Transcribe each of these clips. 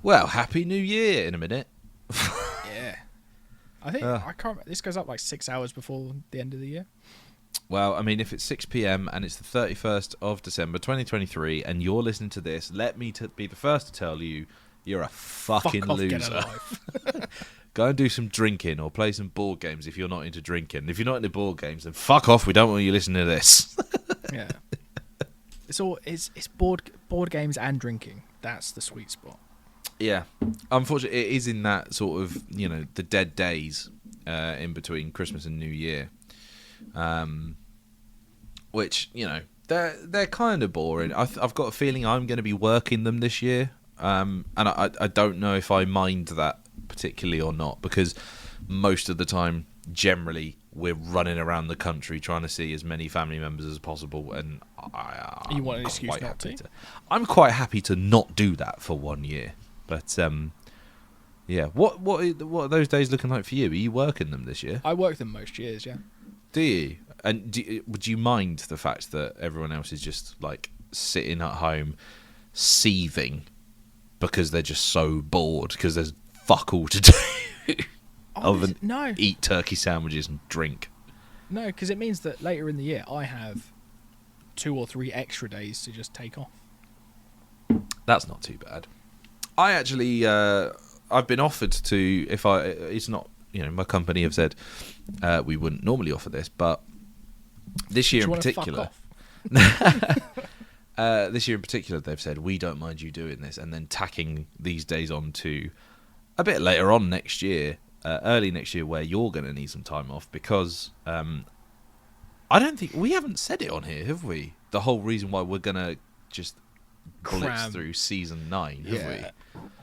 Well, Happy New Year in a minute. Yeah. I think I can't. This goes up like 6 hours before the end of the year. Well, I mean, if it's 6 p.m. and it's the 31st of December 2023 and you're listening to this, let me be the first to tell you you're a fucking Fuck off, get loser. alive. Go and do some drinking or play some board games if you're not into drinking. If you're not into board games, then fuck off. We don't want you listening to this. Yeah. It's board games and drinking. That's the sweet spot. Yeah. Unfortunately, it is in that sort of, the dead days in between Christmas and New Year. Which, they're kind of boring. I've got a feeling I'm going to be working them this year. And I don't know if I mind that particularly or not, because most of the time, generally, we're running around the country trying to see as many family members as possible, and You want an excuse not to? I'm quite happy to not do that for 1 year. But yeah, what are those days looking like for you? Are you working them this year? I work them most years, yeah. Do you? And would you mind the fact that everyone else is just like sitting at home seething because they're just so bored because there's fuck all to do other than eat turkey sandwiches and drink? No, because it means that later in the year I have 2 or 3 extra days to just take off. That's not too bad. I actually, I've been offered to, it's not, my company have said we wouldn't normally offer this, but this year in particular, this year in particular, they've said we don't mind you doing this, and then tacking these days on to a bit later on next year, early next year, where you're going to need some time off because I don't think we haven't said it on here, have we? The whole reason why we're going to just blitz through season 9, have we?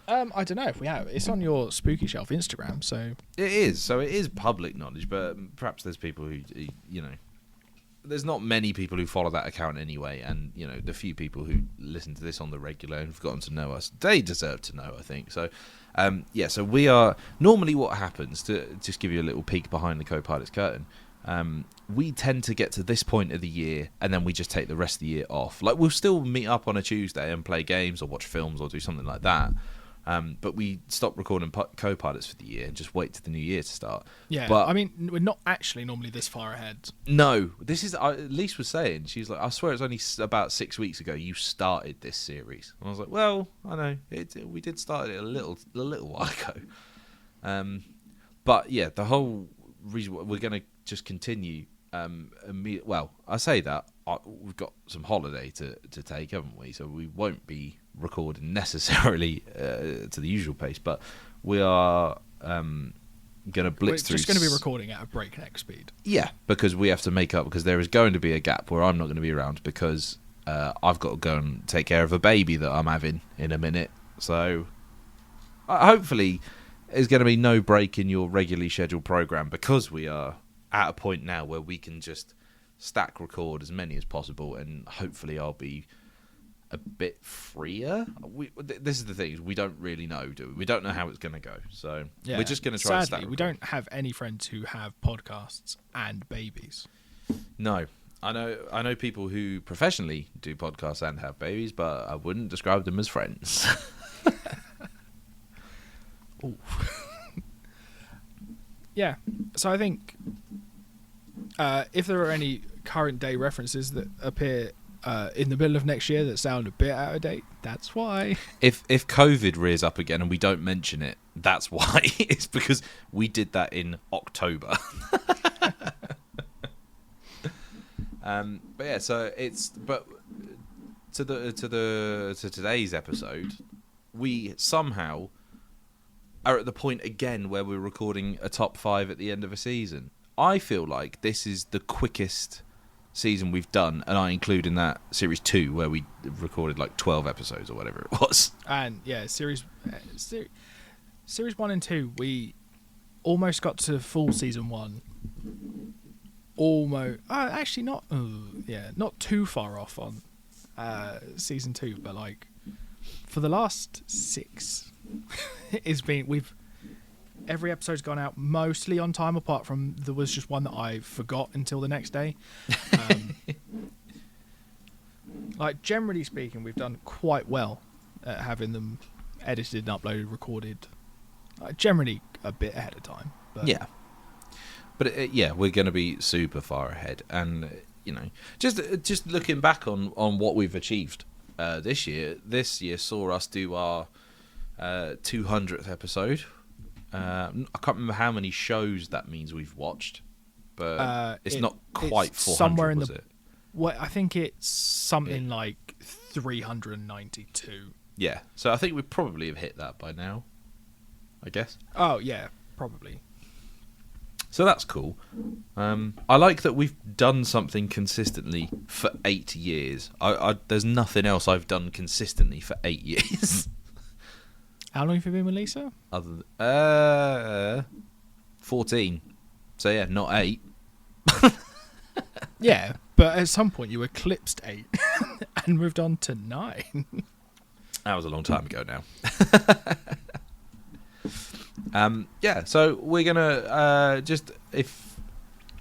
I don't know if we have. It's on your Spooky Shelf Instagram, so it is. So it is public knowledge, but perhaps there's people who, there's not many people who follow that account anyway, and the few people who listen to this on the regular and have gotten to know us, they deserve to know, I think. So, yeah. So we are normally what happens, to just give you a little peek behind the co-pilot's curtain. We tend to get to this point of the year and then we just take the rest of the year off. Like, we'll still meet up on a Tuesday and play games or watch films or do something like that. But we stop recording co-pilots for the year and just wait to the new year to start. Yeah, but I mean, we're not actually normally this far ahead. No, this is, Lise was saying, she's like, I swear it's only about 6 weeks ago you started this series. And I was like, well, I know, we did start it a little while ago. But yeah, the whole reason we're going to just continue. Well, I say that we've got some holiday to take, haven't we? So we won't be recording necessarily to the usual pace, but we are going to blitz through. We're just going to be recording at a breakneck speed. Yeah, because we have to make up, because there is going to be a gap where I'm not going to be around because I've got to go and take care of a baby that I'm having in a minute. So hopefully there's going to be no break in your regularly scheduled program, because we are at a point now where we can just stack record as many as possible, and hopefully I'll be a bit freer. This is the thing, we don't really know, do we? We don't know how it's going to go, so yeah. We're just going to try and stack Sadly, record. we don't have any friends who have podcasts and babies. No. I know people who professionally do podcasts and have babies, but I wouldn't describe them as friends. Ooh. Yeah, so I think if there are any current day references that appear in the middle of next year that sound a bit out of date, that's why. If COVID rears up again and we don't mention it, that's why. It's because we did that in October. But yeah, so to today's episode, we somehow are at the point again where we're recording a top 5 at the end of a season. I feel like this is the quickest season we've done, and I include in that series 2 where we recorded like 12 episodes or whatever it was. And yeah, series 1 and 2, we almost got to full season 1. Almost, actually not. Not too far off on season 2, but like for the last 6. Every episode's gone out mostly on time, apart from there was just one that I forgot until the next day. Like, generally speaking, we've done quite well at having them edited and uploaded, recorded, generally a bit ahead of time. But Yeah. But we're going to be super far ahead, and just looking back on what we've achieved this year. This year saw us do our 200th episode. I can't remember how many shows that means we've watched, but it's not quite it's 400. somewhere in was the it? Well, I think it's something like 392. Yeah. So I think we probably have hit that by now, I guess. Oh yeah, probably. So that's cool. I like that we've done something consistently for 8 years. There's nothing else I've done consistently for 8 years. How long have you been with Lisa? Other than 14. So yeah, not 8. Yeah, but at some point you eclipsed 8 and moved on to 9. That was a long time ago now. So we're gonna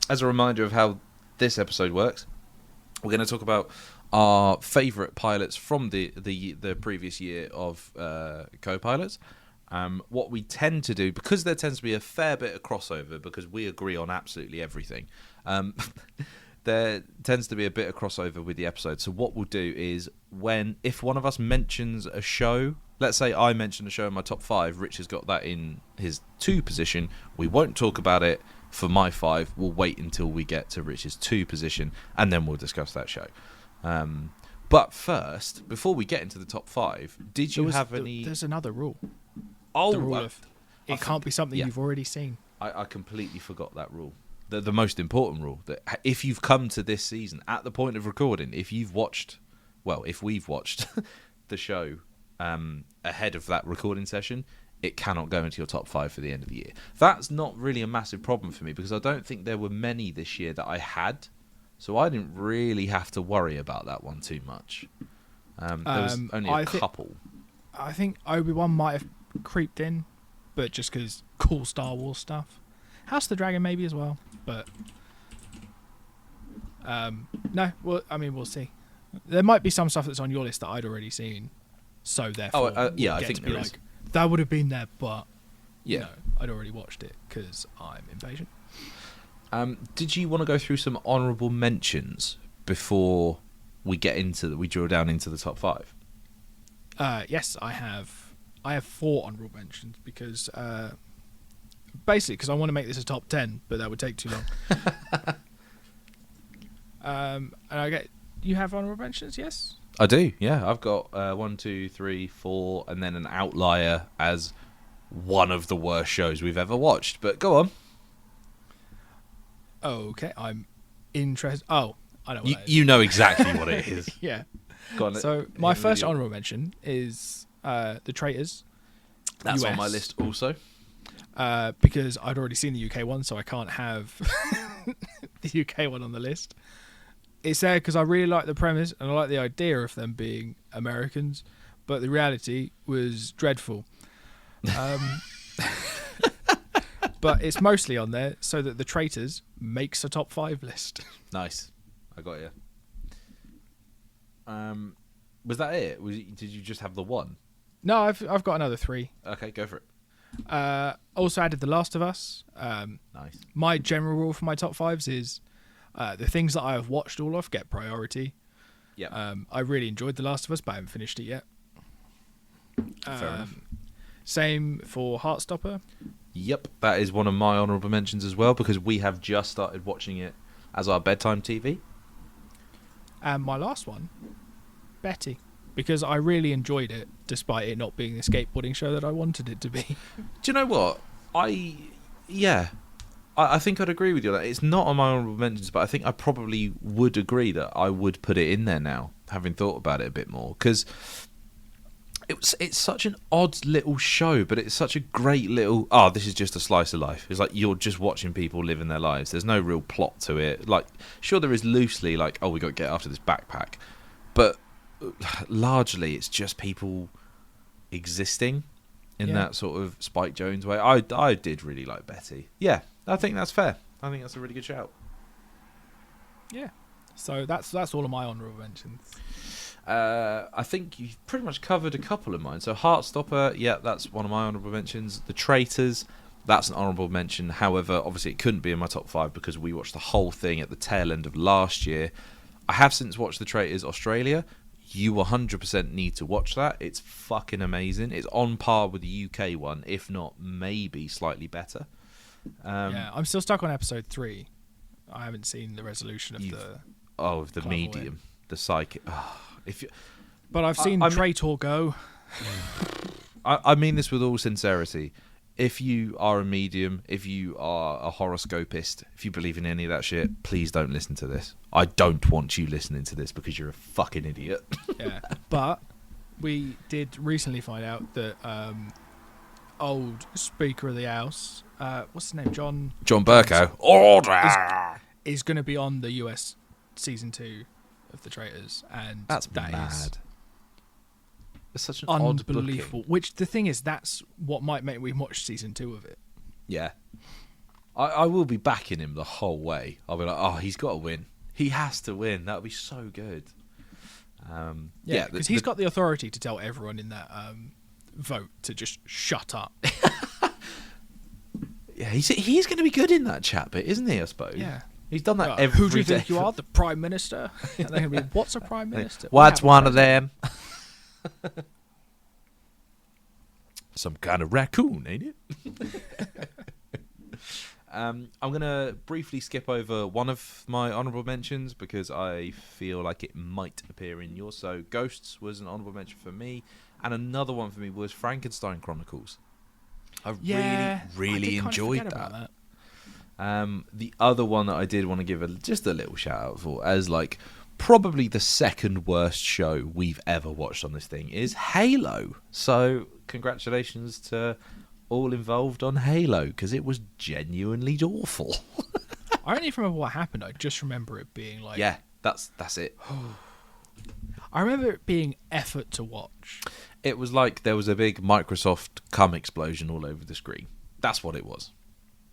as a reminder of how this episode works, we're gonna talk about our favourite pilots from the previous year of co-pilots. What we tend to do, because there tends to be a fair bit of crossover, because we agree on absolutely everything. There tends to be a bit of crossover with the episode. So what we'll do is, if one of us mentions a show, let's say I mention a show in my top 5, Rich has got that in his 2 position, we won't talk about it for my 5, we'll wait until we get to Rich's 2 position, and then we'll discuss that show. But first, before we get into the top 5, did you have any... There's another rule. Oh, the rule of it can't be something you've already seen. I completely forgot that rule. The most important rule, that if you've come to this season at the point of recording, if we've watched the show ahead of that recording session, it cannot go into your top 5 for the end of the year. That's not really a massive problem for me, because I don't think there were many this year that I had, so I didn't really have to worry about that one too much. There was only a couple. I think Obi-Wan might have creeped in, but just because cool Star Wars stuff. House of the Dragon maybe as well, but no. Well, I mean, we'll see. There might be some stuff that's on your list that I'd already seen, so therefore, I think there is. That would have been there, but yeah, I'd already watched it because I'm impatient. Did you want to go through some honourable mentions before we drill down into the top 5? Yes, I have 4 honourable mentions because basically because I want to make this a top 10, but that would take too long. And you have honourable mentions, yes? I do, yeah. I've got 1, 2, 3, 4, and then an outlier as one of the worst shows we've ever watched. But go on. Okay, I'm interested. Oh, I know what that is. You know exactly what it is. Yeah. Go on. So my first honourable mention is The Traitors. That's US. on my list also. Because I'd already seen the UK one, so I can't have the UK one on the list. It's there because I really like the premise and I like the idea of them being Americans, but the reality was dreadful. But it's mostly on there so that The Traitors makes a top 5 list. Nice. I got you. Was that it? Did you just have the one? No, I've got another 3. Okay, go for it. Also added The Last of Us. Nice. My general rule for my top 5s is the things that I have watched all of get priority. Yeah. I really enjoyed The Last of Us, but I haven't finished it yet. Fair enough. Same for Heartstopper. Yep, that is one of my honourable mentions as well, because we have just started watching it as our bedtime TV. And my last one, Betty, because I really enjoyed it, despite it not being the skateboarding show that I wanted it to be. Do you know what? I think I'd agree with you on that. It's not on my honourable mentions, but I think I probably would agree that I would put it in there now, having thought about it a bit more, because it's such an odd little show, but it's such a great little... Oh, this is just a slice of life. It's like you're just watching people living their lives. There's no real plot to it. Like, sure, there is loosely, like, oh, we got to get after this backpack. But largely, it's just people existing in that sort of Spike Jonze way. I did really like Betty. Yeah, I think that's fair. I think that's a really good shout. Yeah. So that's all of my honourable mentions. I think you've pretty much covered a couple of mine. So Heartstopper, yeah, that's one of my honourable mentions. The Traitors, that's an honourable mention. However, obviously it couldn't be in my top 5 because we watched the whole thing at the tail end of last year. I have since watched The Traitors Australia. You 100% need to watch that. It's fucking amazing. It's on par with the UK one, if not maybe slightly better. Yeah, I'm still stuck on episode 3. I haven't seen the resolution of the Climb medium, the psychic. But I've seen Traitor go. I mean this with all sincerity. If you are a medium, if you are a horoscopist, if you believe in any of that shit, please don't listen to this. I don't want you listening to this because you're a fucking idiot. Yeah, but we did recently find out that old Speaker of the House, what's his name, John Burko, order, is going to be on the US season 2 of The Traitors, and that's mad. It's such an unbelievable. Odd Which the thing is, that's what might make me watch season 2 of it. Yeah, I will be backing him the whole way. I'll be like, oh, he's got to win. He has to win. That would be so good. Yeah, because he's got the authority to tell everyone in that vote to just shut up. Yeah, he's going to be good in that chat bit, isn't he? I suppose. Yeah. He's done that every day. Who do you think you are? The Prime Minister? And they're going to be, what's a Prime Minister? What's one of them? Some kind of raccoon, ain't it? I'm going to briefly skip over one of my honourable mentions because I feel like it might appear in yours. So Ghosts was an honourable mention for me, and another one for me was Frankenstein Chronicles. I really enjoyed that. The other one that I did want to give just a little shout out for as like probably the second worst show we've ever watched on this thing is Halo. So congratulations to all involved on Halo because it was genuinely awful. I don't even remember what happened. I just remember it being like, yeah, that's it. I remember it being effort to watch. It was like there was a big Microsoft cum explosion all over the screen. That's what it was.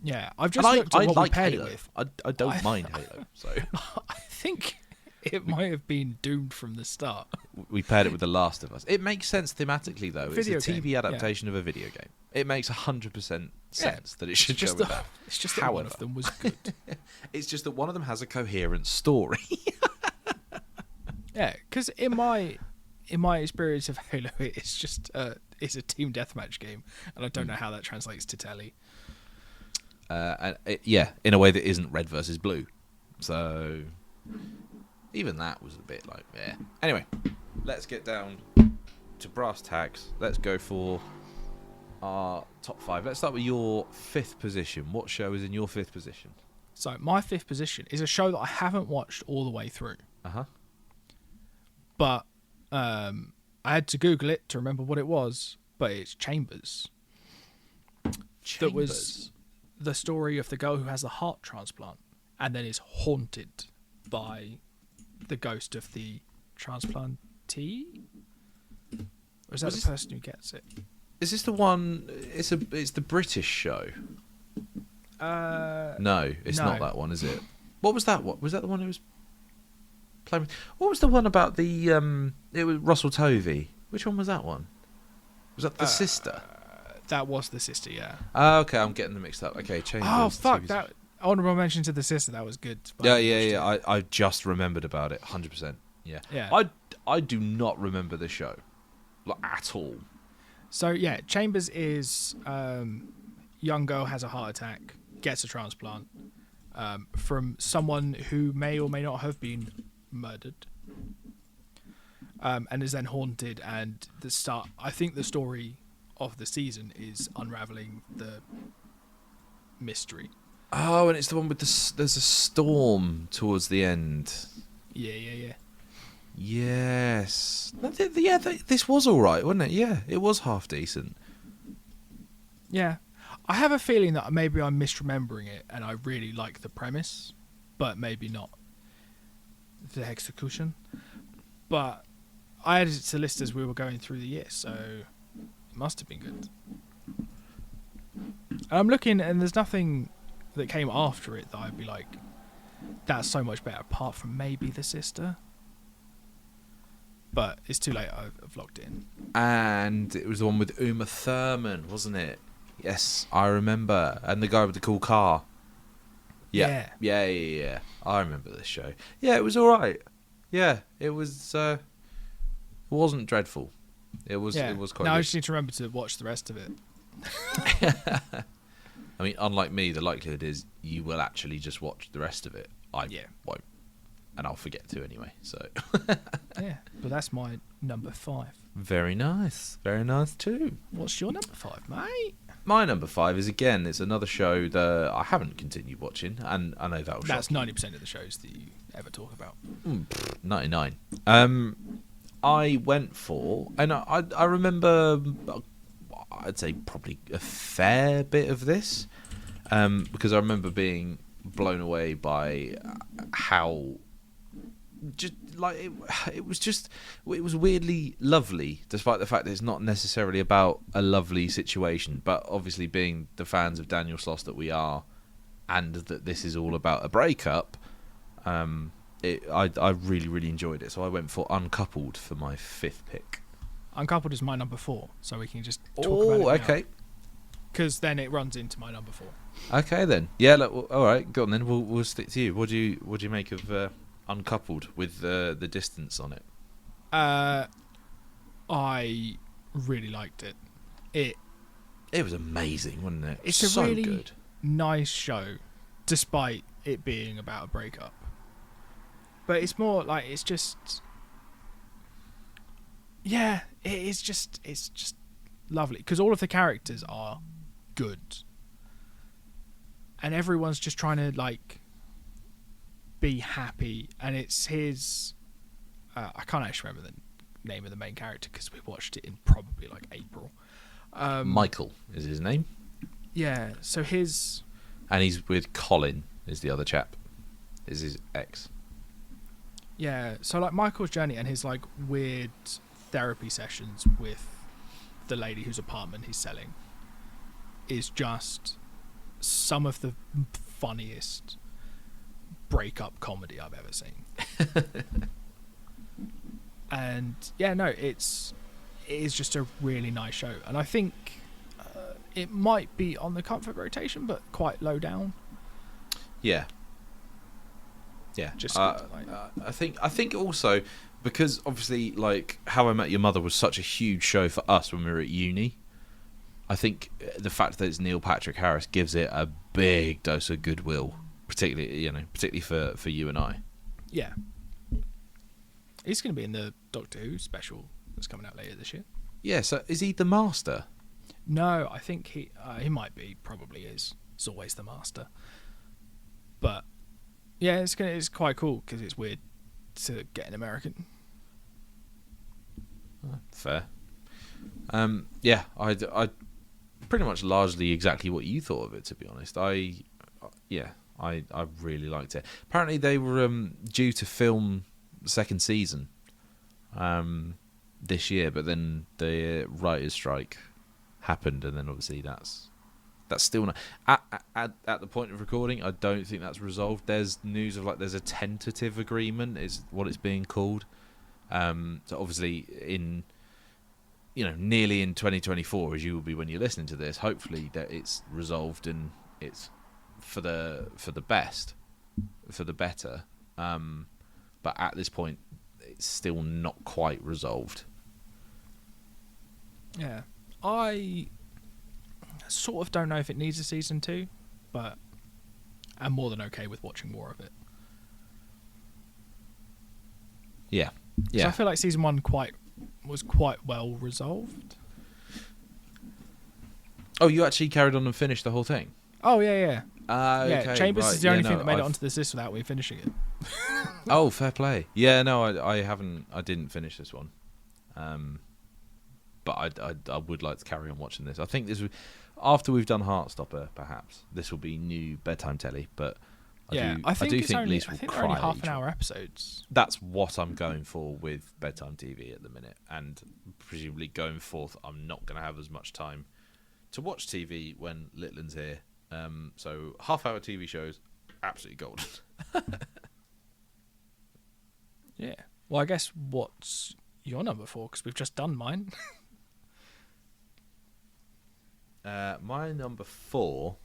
Yeah, I've just looked at what we paired it with. I don't mind Halo. So I think it might have been doomed from the start. We paired it with The Last of Us. It makes sense thematically, though. It's a TV adaptation of a video game. It makes 100% sense that it should go with that. It's just that one of them was good. It's just that one of them has a coherent story. Yeah, because in my experience of Halo, it's just it's a team deathmatch game, and I don't know how that translates to telly. In a way that isn't red versus blue. So even that was a bit like, yeah. Anyway, let's get down to brass tacks. Let's go for our top 5. Let's start with your 5th position. What show is in your 5th position? So my 5th position is a show that I haven't watched all the way through. Uh-huh. But I had to Google it to remember what it was, but it's Chambers. That was the story of the girl who has a heart transplant and then is haunted by the ghost of the transplantee? Or is that the person who gets it? Is this the one? It's the British show. No, it's not that one, is it? What was that? What was that? The one who was playing? What was the one about the? It was Russell Tovey. Which one was that one? Was that the sister? That was the sister, yeah. Okay, I'm getting them mixed up. Okay, Chambers. Oh fuck that! Honorable mention to the sister. That was good. Yeah. I just remembered about it. 100%. Yeah. I do not remember the show, like, at all. So yeah, Chambers is young girl has a heart attack, gets a transplant from someone who may or may not have been murdered, and is then haunted. And I think the story of the season is unraveling the mystery. Oh, and it's the one with there's a storm towards the end. Yeah. Yes. This was all right, wasn't it? Yeah, it was half decent. Yeah. I have a feeling that maybe I'm misremembering it and I really like the premise, but maybe not the execution. But I added it to the list as we were going through the year, so it must have been good. And I'm looking and there's nothing that came after it that I'd be like, that's so much better, apart from maybe The Sister. but it's too late. I've logged in. And it was the one with Uma Thurman, wasn't it? Yes, I remember. And the guy with the cool car. Yeah. I remember this show. Yeah, it was all right. Yeah, it was. It wasn't dreadful. It was. Yeah. It was quite. Now good. I just need to remember to watch the rest of it. I mean, unlike me, the likelihood is you will actually just watch the rest of it. I won't, and I'll forget to anyway. So. Yeah, but that's my number 5. Very nice too. What's your number 5, mate? My number 5 is, again, it's another show that I haven't continued watching, and I know that'll That's shock you. 90% of the shows that you ever talk about. 99. I went for, and I remember, I'd say probably a fair bit of this, because I remember being blown away by how just like it was weirdly lovely, despite the fact that it's not necessarily about a lovely situation, but obviously being the fans of Daniel Sloss that we are, and that this is all about a breakup, I really enjoyed it, so I went for Uncoupled for my 5th pick. Uncoupled is my number 4, so we can just talk about it now. Okay. Because then it runs into my number 4. Okay then. Yeah. Look, all right. Go on then. We'll stick to you. What do you make of Uncoupled with the distance on it? I really liked it. It was amazing, wasn't it? It's so a really good. nice show, despite it being about a breakup. But it's more like it's just lovely because all of the characters are good, and everyone's just trying to like be happy. And it's his. I can't actually remember the name of the main character because we watched it in probably like April. Michael is his name. Yeah, so his. And he's with Colin, is the other chap. Is his ex. Yeah, so like Michael's journey and his like weird therapy sessions with the lady whose apartment he's selling is just some of the funniest breakup comedy I've ever seen. And yeah, no, it is just a really nice show, and I think it might be on the comfort rotation, but quite low down. Yeah. Just I think also because obviously like How I Met Your Mother was such a huge show for us when we were at uni. I think the fact that it's Neil Patrick Harris gives it a big dose of goodwill, particularly for you and I. Yeah. He's going to be in the Doctor Who special that's coming out later this year. Yeah, so is he the Master? No, I think he might be, probably is. He's always the Master. But yeah, it's quite cool because it's weird to get an American. Fair. Yeah, I pretty much largely exactly what you thought of it, to be honest. I really liked it. Apparently they were due to film the second season this year, but then the writers' strike happened, and then obviously that's still not at the point of recording. I don't think that's resolved. There's news of like there's a tentative agreement is what it's being called. So obviously in nearly in 2024, as you will be when you're listening to this, hopefully that it's resolved and it's for the best, for the better. But at this point, it's still not quite resolved. Yeah, I sort of don't know if it needs a season 2, but I'm more than okay with watching more of it. Yeah. So I feel like season 1 was quite well resolved. Oh, you actually carried on and finished the whole thing? Oh yeah. Okay, Chambers right. is the only thing no, that made it onto this list without me finishing it. Oh, fair play. Yeah, no, I haven't. I didn't finish this one. But I would like to carry on watching this. I think this would, after we've done Heartstopper, perhaps this will be new bedtime telly. But I think Lisa will cry. They're only half an hour episodes. That's what I'm going for with bedtime TV at the minute, and presumably going forth, I'm not going to have as much time to watch TV when Litland's here. So half-hour TV shows, absolutely golden. Yeah. Well, I guess what's Your number 4, because we've just done mine. My number 4.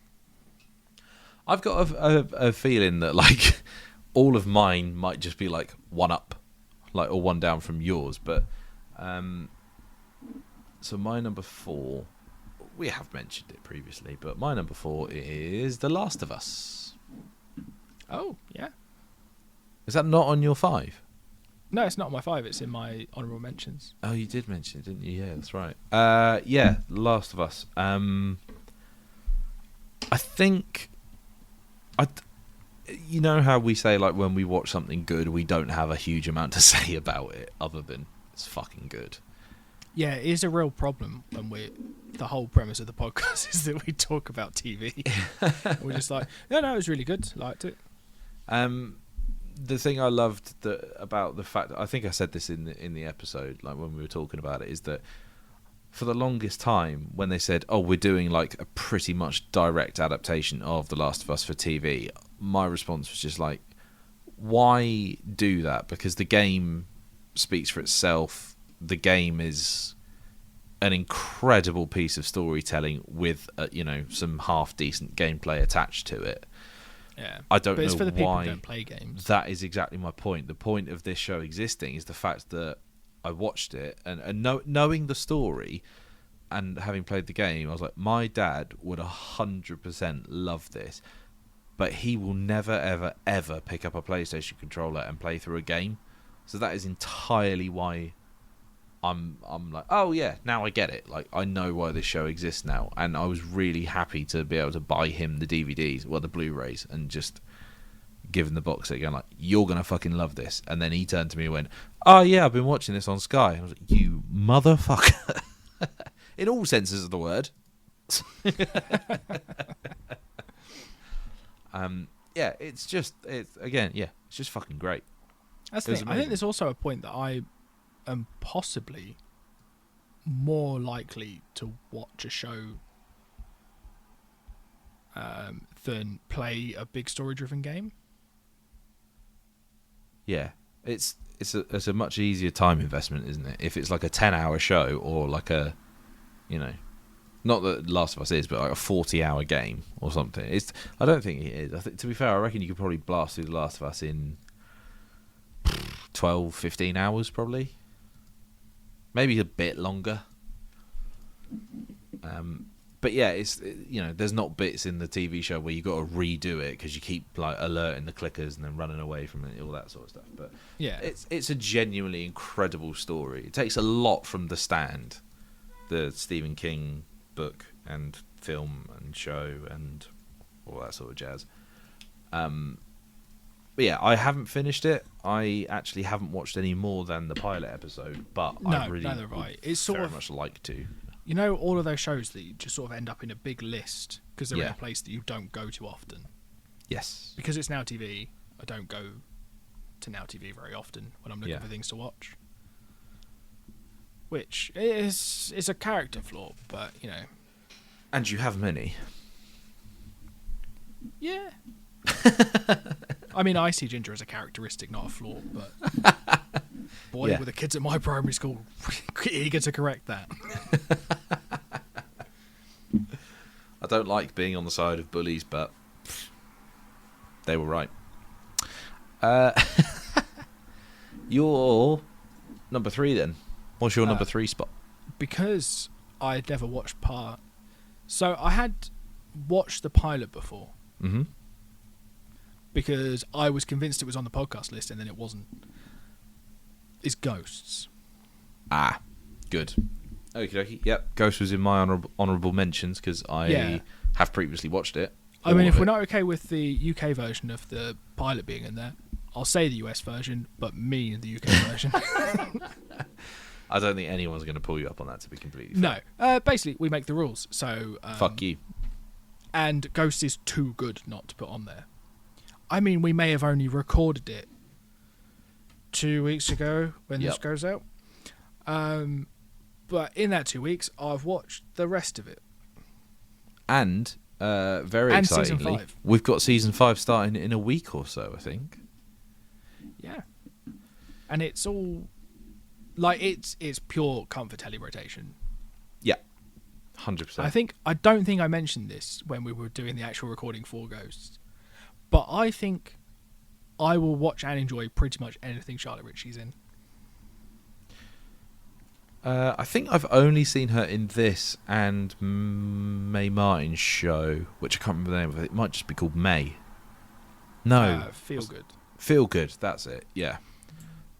I've got a feeling that like all of mine might just be like one up, like or one down from yours. But so my number 4, we have mentioned it previously, but my number 4 is The Last of Us. Oh, yeah. Is that not on your 5? No, it's not my 5. It's in my honourable mentions. Oh, you did mention it, didn't you? Yeah, that's right. Yeah, Last of Us. I think, you know how we say like when we watch something good, we don't have a huge amount to say about it other than it's fucking good. Yeah, it is a real problem when the whole premise of the podcast is that we talk about TV. We're just like, no, it was really good. Liked it. The thing I loved about the fact, I think I said this in the episode, like when we were talking about it, is that for the longest time, when they said, "Oh, we're doing like a pretty much direct adaptation of The Last of Us for TV," my response was just like, "Why do that?" Because the game speaks for itself. The game is an incredible piece of storytelling with some half decent gameplay attached to it. Yeah, I don't know it's for the people why. who don't play games. That is exactly my point. The point of this show existing is the fact that I watched it and knowing the story and having played the game, I was like, my dad would 100% love this, but he will never, ever, ever pick up a PlayStation controller and play through a game. So that is entirely why I'm like, oh yeah, now I get it. Like, I know why this show exists now, and I was really happy to be able to buy him the DVDs, well, the Blu-rays, and just give him the box set, going like, you're gonna fucking love this. And then he turned to me and went, oh yeah, I've been watching this on Sky. And I was like, you motherfucker. In all senses of the word. Yeah, it's just fucking great. That's the thing. I think there's also a point that I am possibly more likely to watch a show than play a big story-driven game. Yeah, it's a much easier time investment, isn't it? If it's like a 10-hour show or like a, not that Last of Us is, but like a 40-hour game or something. I don't think it is. I think, to be fair, I reckon you could probably blast through The Last of Us in 12, 15 hours probably. Maybe a bit longer. But yeah, there's not bits in the TV show where you got to redo it because you keep like alerting the clickers and then running away from it, all that sort of stuff. But yeah, it's a genuinely incredible story. It takes a lot from The Stand, the Stephen King book and film and show and all that sort of jazz. But yeah, I haven't finished it. I actually haven't watched any more than the pilot episode, but I really neither have I. It's sort very of much like to. All of those shows that you just sort of end up in a big list because they're in a place that you don't go to often. Yes. Because it's Now TV, I don't go to Now TV very often when I'm looking for things to watch. Which is a character flaw, but And you have many. Yeah. I mean, I see Ginger as a characteristic, not a flaw, but boy, were the kids at my primary school eager to correct that. I don't like being on the side of bullies, but they were right. Your number 3 then. What's your number 3 spot? Because I'd never watched part. So I had watched the pilot before. Mm-hmm. Because I was convinced it was on the podcast list and then it wasn't. Is Ghosts. Ah, good. Okie dokie. Yep, Ghost was in my honourable mentions because I have previously watched it. I mean, if we're not okay with the UK version of the pilot being in there, I'll say the US version, but me the UK version. I don't think anyone's going to pull you up on that, to be completely fair. No. Basically, we make the rules. So fuck you. And Ghost is too good not to put on there. I mean, we may have only recorded it 2 weeks ago when this goes out. But in that 2 weeks, I've watched the rest of it. And very and excitingly, season 5. We've got season 5 starting in a week or so, I think. Yeah. And it's all like it's pure comfort telly rotation. Yeah, 100%. I don't think I mentioned this when we were doing the actual recording for Ghosts, but I think I will watch and enjoy pretty much anything Charlotte Ritchie's in. I think I've only seen her in this and Mae Martin's show, which I can't remember the name of it. It might just be called May. No. Feel Good. Feel Good, that's it, yeah.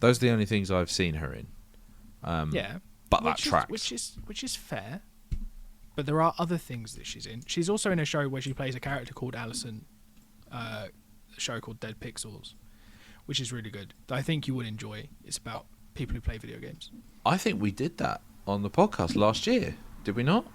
Those are the only things I've seen her in. Yeah. But that tracks. Which is fair. But there are other things that she's in. She's also in a show where she plays a character called Alison, a show called Dead Pixels, which is really good. I think you would enjoy. It's about people who play video games. I think we did that on the podcast last year. Did we not?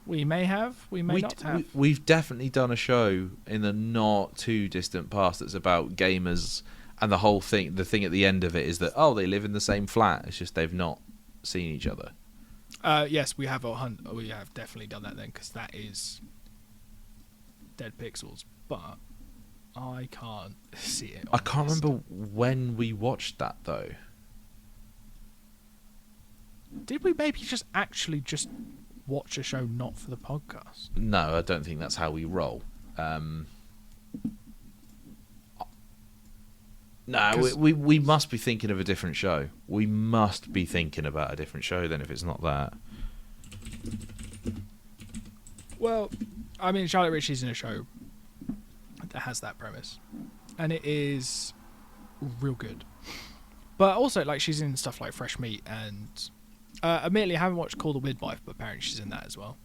We may have. We may not have. We've definitely done a show in the not too distant past that's about gamers, and the whole thing. The thing at the end of it is that they live in the same flat. It's just they've not seen each other. Yes, we have. We have definitely done that then, because that is Dead Pixels. But I can't see it. I can't remember when we watched that though. Did we maybe just watch a show not for the podcast? No, I don't think that's how we roll. No, we must be thinking of a different show. We must be thinking about a different show then if it's not that. Well, I mean, Charlotte Ritchie's in a show that has that premise, and it is real good. But also, like, she's in stuff like Fresh Meat, and admittedly, I haven't watched Call the Midwife, but apparently she's in that as well.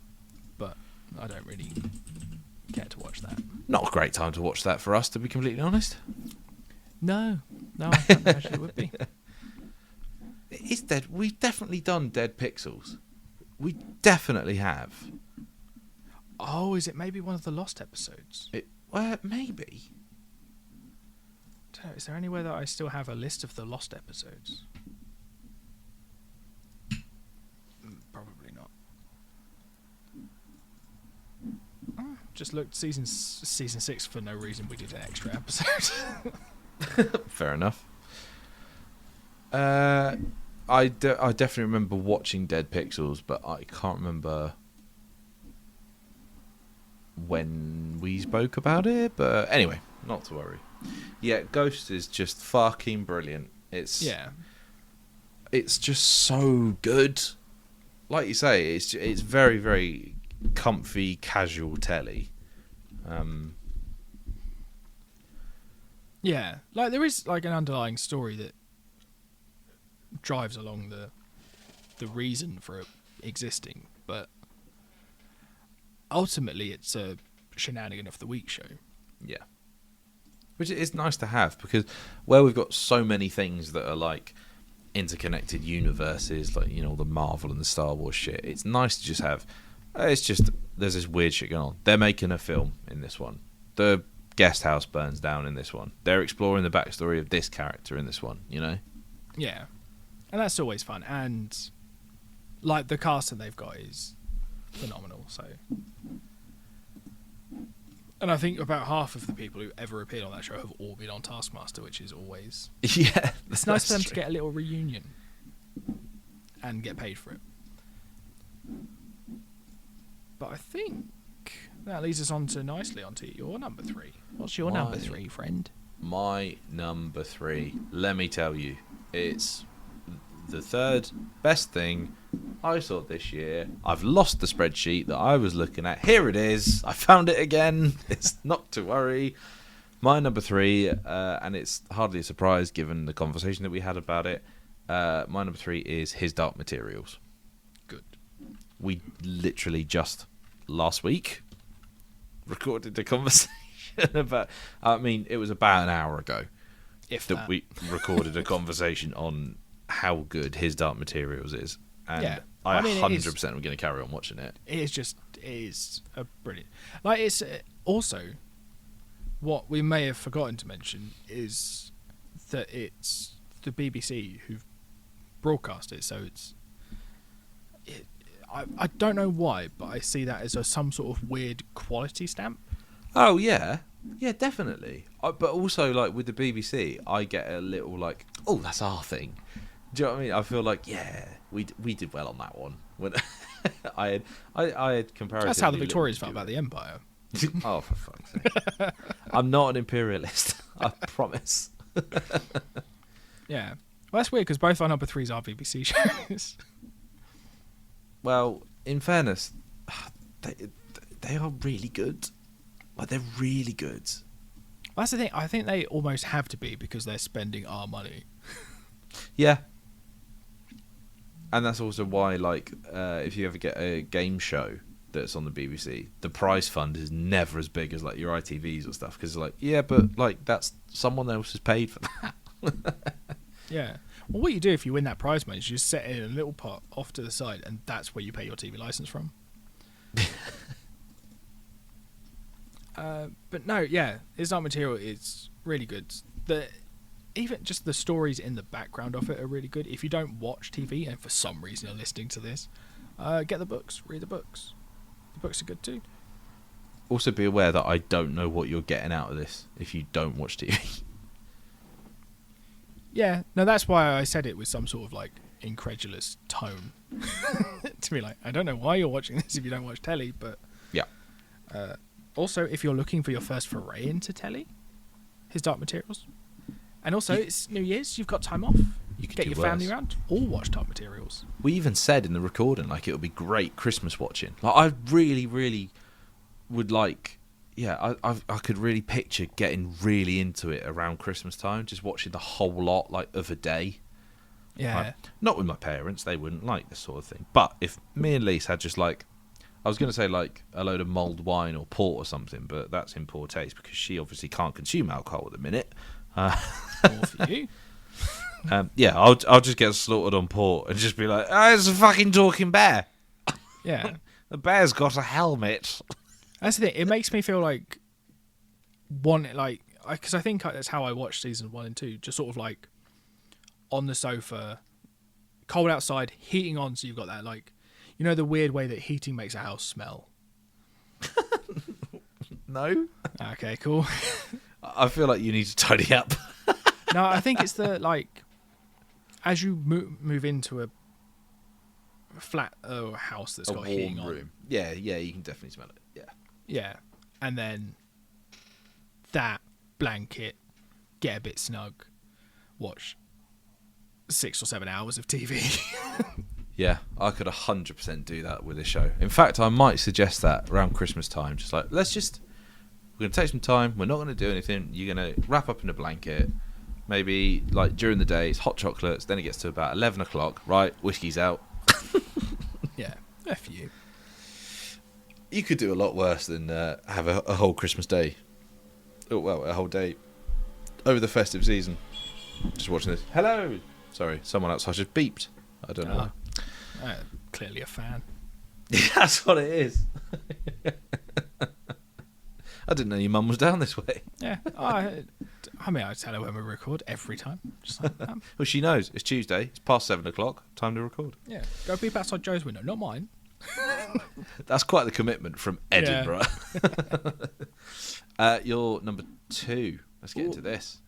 But I don't really care to watch that. Not a great time to watch that for us, to be completely honest. No, I don't actually it would be. It's dead. We've definitely done Dead Pixels. We definitely have. Oh, is it maybe one of the Lost episodes? Maybe. I don't know, is there anywhere that I still have a list of the Lost episodes? Probably not. Just looked season 6 for no reason. We did an extra episode. Fair enough. I definitely remember watching Dead Pixels, but I can't remember when we spoke about it. But anyway, not to worry. Yeah, Ghost is just fucking brilliant. It's just so good. Like you say, it's very, very comfy, casual telly. Yeah, like there is like an underlying story that drives along the reason for it existing, but ultimately it's a shenanigan of the week show. Yeah, which is nice to have, because where we've got so many things that are like interconnected universes, like, you know, the Marvel and the Star Wars shit, it's nice to just have it's just there's this weird shit going on. They're making a film in this one. The guest house burns down in this one. They're exploring the backstory of this character in this one, you know? Yeah. And that's always fun. And like the cast that they've got is phenomenal. So, and I think about half of the people who ever appeared on that show have all been on Taskmaster, which is always it's nice for them to get a little reunion and get paid for it. But I think that leads us nicely onto your number 3. What's your number 3, friend? My number 3, let me tell you, it's the third best thing I saw this year. I've lost the spreadsheet that I was looking at. Here it is. I found it again. It's not to worry. My number 3, and it's hardly a surprise given the conversation that we had about it. My number 3 is His Dark Materials. Good. We literally just last week recorded a conversation about, I mean, it was about an hour ago that we recorded a conversation on how good His Dark Materials is. And yeah, I 100% am going to carry on watching it. It is a brilliant. Like, it's also, what we may have forgotten to mention is that it's the BBC who've broadcast it, so I don't know why, but I see that as some sort of weird quality stamp. Oh yeah, yeah, definitely. But also, like with the BBC, I get a little like oh, that's our thing. Do you know what I mean? I feel like, yeah, we did well on that one. When I had comparatively. That's how the little Victorians to felt do about with the Empire. it. Oh, for fuck's sake! I'm not an imperialist. I promise. Yeah. Well, that's weird because both our number threes are BBC shows. Well, in fairness, they are really good. Like, they're really good. That's the thing. I think they almost have to be because they're spending our money. Yeah. And that's also why, like, if you ever get a game show that's on the BBC, the prize fund is never as big as, like, your ITVs or stuff. Because, like, yeah, but, like, that's someone else has paid for that. Yeah. Well, what you do if you win that prize money is you just set it in a little pot off to the side, and that's where you pay your TV license from. But no, yeah, His Dark Material is really good. Even just the stories in the background of it are really good. If you don't watch TV and for some reason you're listening to this, get the books, read the books. The books are good too. Also, be aware that I don't know what you're getting out of this if you don't watch TV. Yeah, no, that's why I said it with some sort of like incredulous tone. To be like, I don't know why you're watching this if you don't watch telly, but Yeah. Also, if you're looking for your first foray into telly, His Dark Materials. And also, it's New Year's, you've got time off. You could Get do your family worse. around, all watch Dark Materials. We even said in the recording, like, it would be great Christmas watching. Like, I really, really would like, yeah, I could really picture getting really into it around Christmas time, just watching the whole lot, like, of a day. Yeah. Like, not with my parents, they wouldn't like this sort of thing. But if me and Lise had just, like, I was going to say, like, a load of mulled wine or port or something, but that's in poor taste because she obviously can't consume alcohol at the minute. More for you. Yeah, I'll just get slaughtered on port and just be like, oh, it's a fucking talking bear. Yeah. The bear's got a helmet. That's the thing. It makes me feel like because I think that's how I watched season 1 and 2. Just sort of like on the sofa, cold outside, heating on, so you've got that, like, you know, the weird way that heating makes a house smell. No? Okay, cool. I feel like you need to tidy up. No, I think it's the, like, as you move into a flat house that's got heating on. Yeah, you can definitely smell it. Yeah. Yeah. And then that blanket, get a bit snug, watch 6 or 7 hours of TV. Yeah, I could 100% do that with this show. In fact, I might suggest that around Christmas time. Just like, we're going to take some time. We're not going to do anything. You're going to wrap up in a blanket. Maybe, like, during the day, it's hot chocolates. Then it gets to about 11 o'clock. Right, whiskey's out. Yeah, F you. You could do a lot worse than have a whole Christmas day. Oh, well, a whole day over the festive season. Just watching this. Hello! Sorry, someone outside just beeped. I don't know. Clearly a fan. That's what it is. I didn't know your mum was down this way. Yeah. I mean, I tell her when we record every time. Just like, Well, she knows. It's Tuesday. It's past 7 o'clock. Time to record. yeah. Go peep outside Joe's window, not mine. That's quite the commitment from Edinburgh. Your number 2. Let's get into this.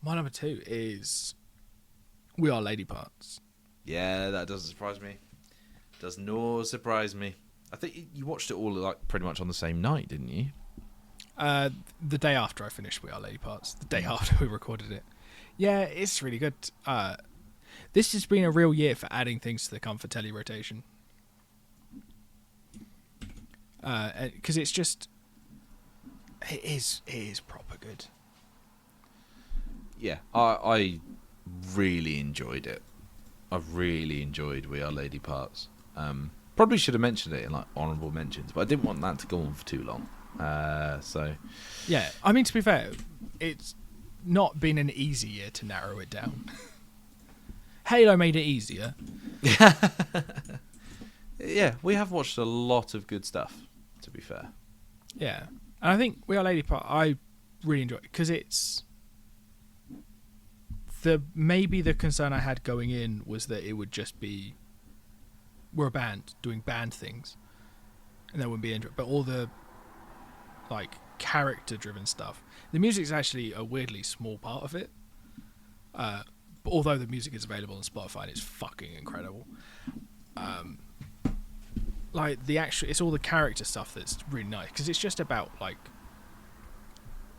My number 2 is We Are Lady Parts. Yeah, that doesn't surprise me. Does not surprise me. I think you watched it all, like, pretty much on the same night, didn't you? The day after I finished We Are Lady Parts. The day after we recorded it. Yeah, it's really good. This has been a real year for adding things to the Comfort Telly rotation. Because it's just... It is proper good. Yeah, I really enjoyed it. I really enjoyed We Are Lady Parts. Probably should have mentioned it in, like, honourable mentions, but I didn't want that to go on for too long. So yeah, I mean, to be fair, it's not been an easy year to narrow it down. Halo made it easier. Yeah, we have watched a lot of good stuff, to be fair. Yeah, and I think We Are Lady Part I really enjoy it because it's maybe the concern I had going in was that it would just be we're a band doing band things, and that wouldn't be interesting. But all the like character driven stuff, the music's actually a weirdly small part of it, although the music is available on Spotify and it's fucking incredible. Like it's all the character stuff that's really nice, because it's just about like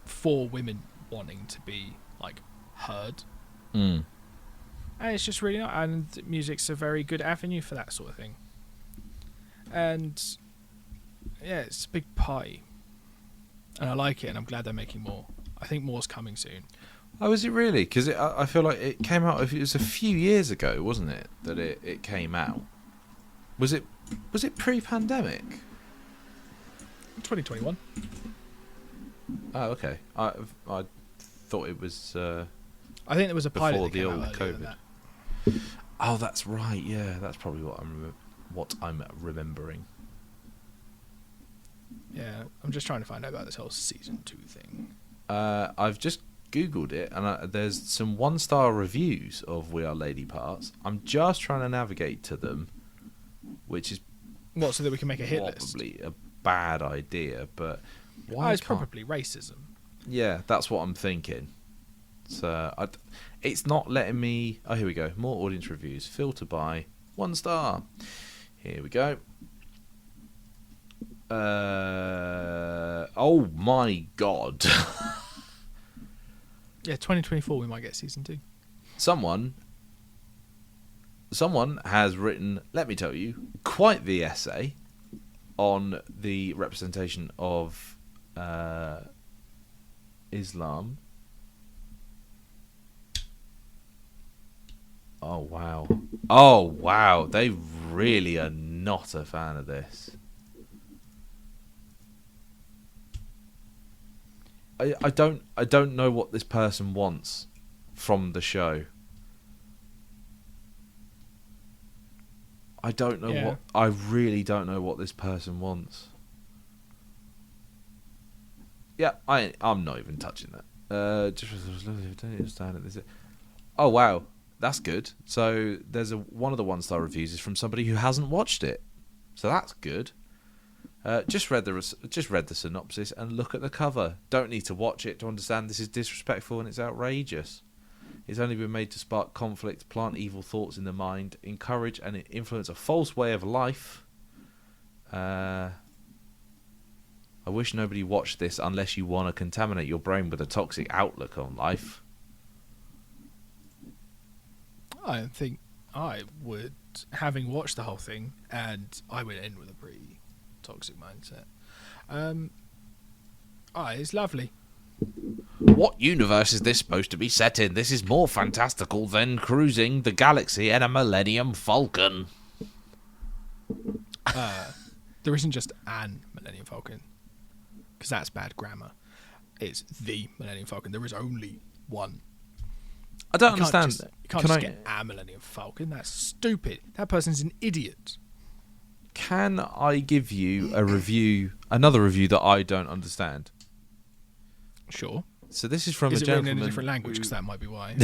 4 women wanting to be like heard, and it's just really nice. And music's a very good avenue for that sort of thing. And yeah, it's a big party, and I like it, and I'm glad they're making more. I think more's coming soon. Oh, is it really? Because I feel like it came out. It was a few years ago, wasn't it? That it came out. Was it pre-pandemic? 2021. Oh, okay. I thought it was I think there was a pilot before that the came old out earlier than COVID. that. Oh, that's right. Yeah, that's probably what I'm remembering. Yeah, I'm just trying to find out about this whole season 2 thing. I've just Googled it, and there's some 1-star reviews of We Are Lady Parts. I'm just trying to navigate to them, which is What, so that we can make a hit list? probably a bad idea, but why It's can't... probably racism. Yeah, that's what I'm thinking. So it's not letting me... Oh, here we go. More audience reviews. Filter by 1 star. Here we go. Oh my god. Yeah, 2024 we might get season 2. Someone has written, let me tell you, quite the essay on the representation of Islam. Oh wow, they really are not a fan of this. I don't know what this person wants from the show. I don't know I really don't know what this person wants. Yeah, I'm not even touching that. Oh wow, that's good. So there's one of the 1-star reviews is from somebody who hasn't watched it, so that's good. Just read the synopsis and look at the cover. Don't need to watch it to understand this is disrespectful and it's outrageous. It's only been made to spark conflict, plant evil thoughts in the mind, encourage and influence a false way of life. I wish nobody watched this unless you want to contaminate your brain with a toxic outlook on life. I don't think I would, having watched the whole thing, and I went in with a pretty toxic mindset. It's lovely. What universe is this supposed to be set in? This is more fantastical than cruising the galaxy in a Millennium Falcon. There isn't just an Millennium Falcon, because that's bad grammar. It's the Millennium Falcon. There is only one. I don't understand. You can't just get a Millennium Falcon. That's stupid. That person's an idiot. Can I give you a review, another review that I don't understand? Sure. So this is from Is a it written gentleman in a different language? Because that might be why.